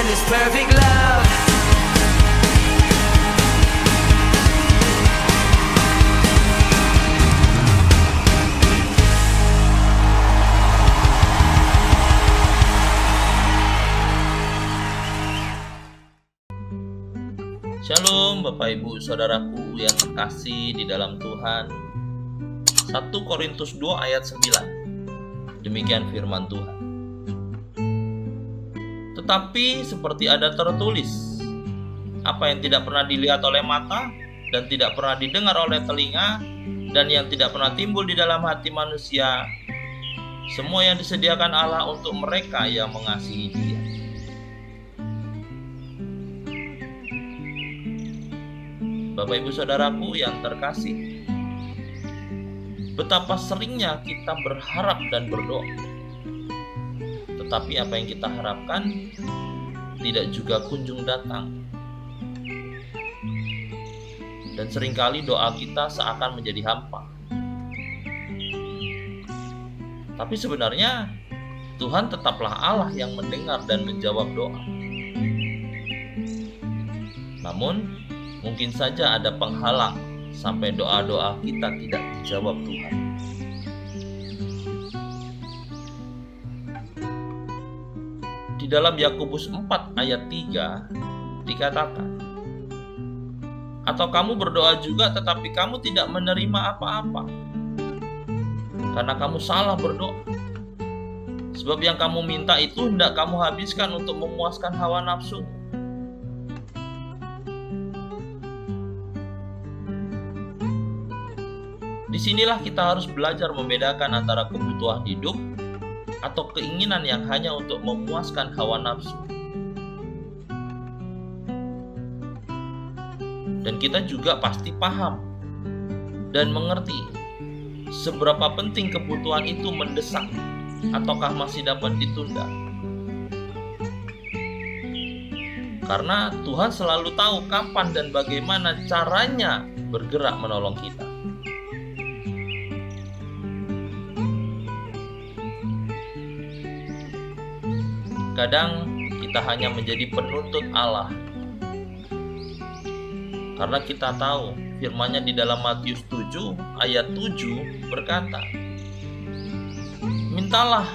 this perfect love. Shalom Bapak Ibu Saudaraku yang terkasih di dalam Tuhan. 1 Korintus 2 ayat 9. Demikian firman Tuhan. Tetapi seperti ada tertulis, apa yang tidak pernah dilihat oleh mata dan tidak pernah didengar oleh telinga dan yang tidak pernah timbul di dalam hati manusia, semua yang disediakan Allah untuk mereka yang mengasihi Dia. Bapak Ibu Saudaraku yang terkasih, betapa seringnya kita berharap dan berdoa, tetapi apa yang kita harapkan tidak juga kunjung datang. Dan seringkali doa kita seakan menjadi hampa. Tapi sebenarnya Tuhan tetaplah Allah yang mendengar dan menjawab doa. Namun mungkin saja ada penghalang sampai doa-doa kita tidak dijawab Tuhan. Di dalam Yakobus 4 ayat 3 dikatakan, atau kamu berdoa juga tetapi kamu tidak menerima apa-apa, karena kamu salah berdoa. Sebab yang kamu minta itu hendak kamu habiskan untuk memuaskan hawa nafsu. Disinilah kita harus belajar membedakan antara kebutuhan hidup atau keinginan yang hanya untuk memuaskan hawa nafsu. Dan kita juga pasti paham dan mengerti seberapa penting kebutuhan itu mendesak ataukah masih dapat ditunda. Karena Tuhan selalu tahu kapan dan bagaimana caranya bergerak menolong kita. Kadang kita hanya menjadi penuntut Allah karena kita tahu firman-Nya di dalam Matius 7 ayat 7 berkata, mintalah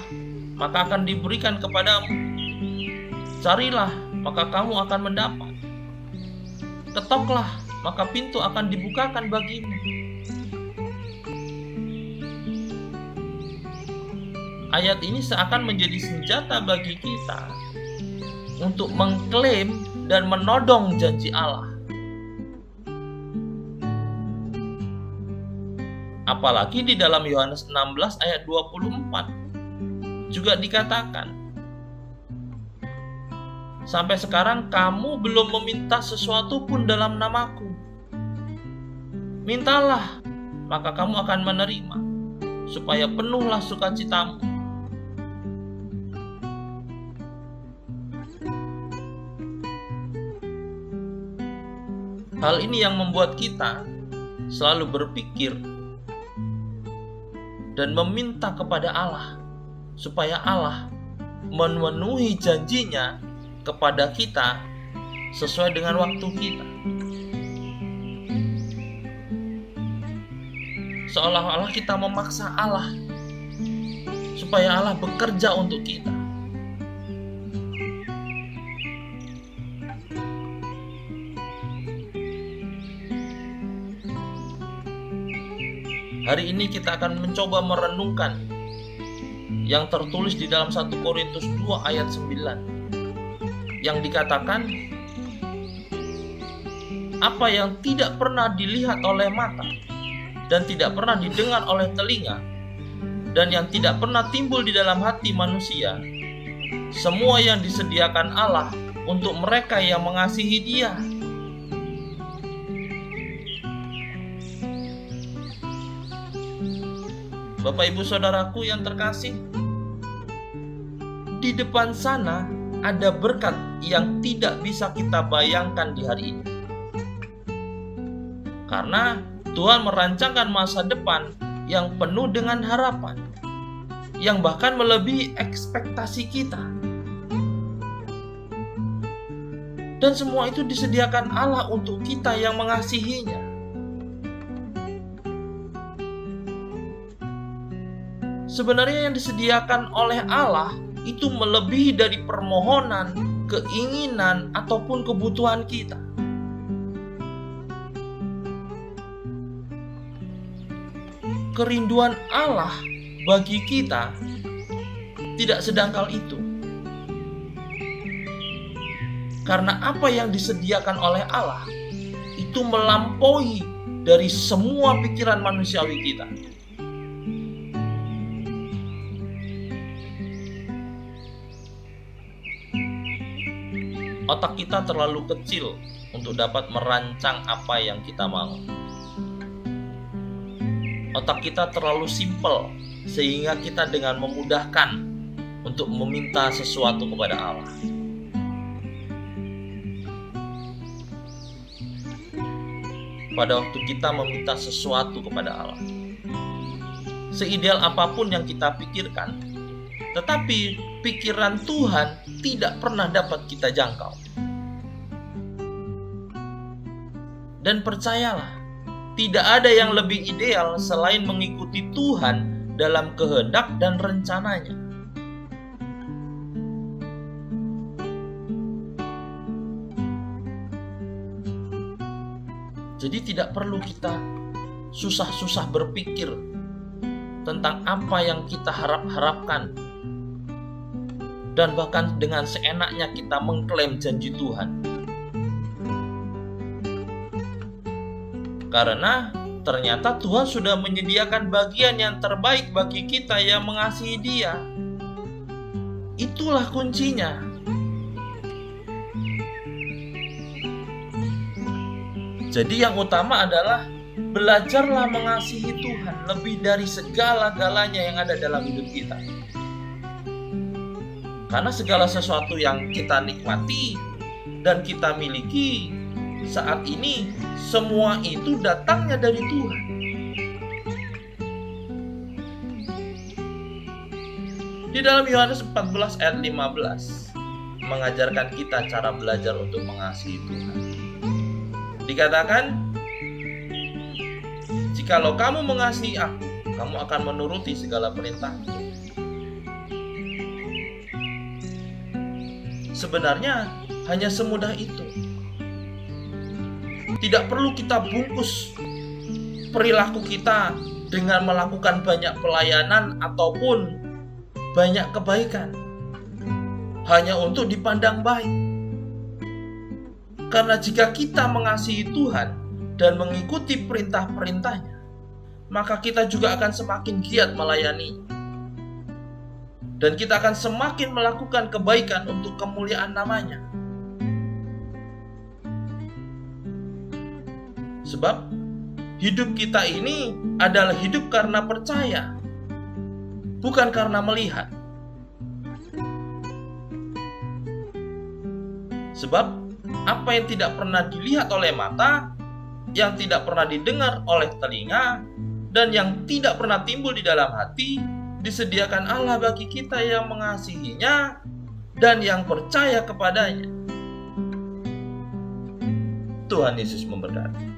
maka akan diberikan kepadamu, carilah maka kamu akan mendapat, ketoklah maka pintu akan dibukakan bagimu. Ayat ini seakan menjadi senjata bagi kita untuk mengklaim dan menodong janji Allah. Apalagi di dalam Yohanes 16 ayat 24 juga dikatakan, sampai sekarang kamu belum meminta sesuatu pun dalam namaku. Mintalah, maka kamu akan menerima, supaya penuhlah sukacitamu. Hal ini yang membuat kita selalu berpikir dan meminta kepada Allah supaya Allah memenuhi janjinya kepada kita sesuai dengan waktu kita. Seolah-olah kita memaksa Allah supaya Allah bekerja untuk kita. Hari ini kita akan mencoba merenungkan yang tertulis di dalam 1 Korintus 2 ayat 9 yang dikatakan, apa yang tidak pernah dilihat oleh mata dan tidak pernah didengar oleh telinga dan yang tidak pernah timbul di dalam hati manusia, semua yang disediakan Allah untuk mereka yang mengasihi Dia. Bapak Ibu Saudaraku yang terkasih, di depan sana ada berkat yang tidak bisa kita bayangkan di hari ini. Karena Tuhan merancangkan masa depan yang penuh dengan harapan, yang bahkan melebihi ekspektasi kita. Dan semua itu disediakan Allah untuk kita yang mengasihinya. Sebenarnya yang disediakan oleh Allah itu melebihi dari permohonan, keinginan, ataupun kebutuhan kita. Kerinduan Allah bagi kita tidak sedangkal itu. Karena apa yang disediakan oleh Allah itu melampaui dari semua pikiran manusiawi kita. Otak kita terlalu kecil untuk dapat merancang apa yang kita mau. Otak kita terlalu simpel sehingga kita dengan memudahkan untuk meminta sesuatu kepada Allah. Pada waktu kita meminta sesuatu kepada Allah, seideal apapun yang kita pikirkan, tetapi pikiran Tuhan tidak pernah dapat kita jangkau. Dan percayalah, tidak ada yang lebih ideal selain mengikuti Tuhan dalam kehendak dan rencananya. Jadi tidak perlu kita susah-susah berpikir tentang apa yang kita harap-harapkan. Dan bahkan dengan seenaknya kita mengklaim janji Tuhan. Karena ternyata Tuhan sudah menyediakan bagian yang terbaik bagi kita yang mengasihi Dia. Itulah kuncinya. Jadi yang utama adalah belajarlah mengasihi Tuhan lebih dari segala-galanya yang ada dalam hidup kita. Karena segala sesuatu yang kita nikmati dan kita miliki saat ini, semua itu datangnya dari Tuhan. Di dalam Yohanes 14 ayat 15 mengajarkan kita cara belajar untuk mengasihi Tuhan. Dikatakan, jikalau kamu mengasihi aku, kamu akan menuruti segala perintahku. Sebenarnya hanya semudah itu. Tidak perlu kita bungkus perilaku kita dengan melakukan banyak pelayanan ataupun banyak kebaikan hanya untuk dipandang baik. Karena jika kita mengasihi Tuhan dan mengikuti perintah-perintahnya, maka kita juga akan semakin giat melayani. Dan kita akan semakin melakukan kebaikan untuk kemuliaan namanya. Sebab hidup kita ini adalah hidup karena percaya, bukan karena melihat. Sebab apa yang tidak pernah dilihat oleh mata, yang tidak pernah didengar oleh telinga, dan yang tidak pernah timbul di dalam hati, disediakan Allah bagi kita yang mengasihinya dan yang percaya kepadanya. Tuhan Yesus memberkati.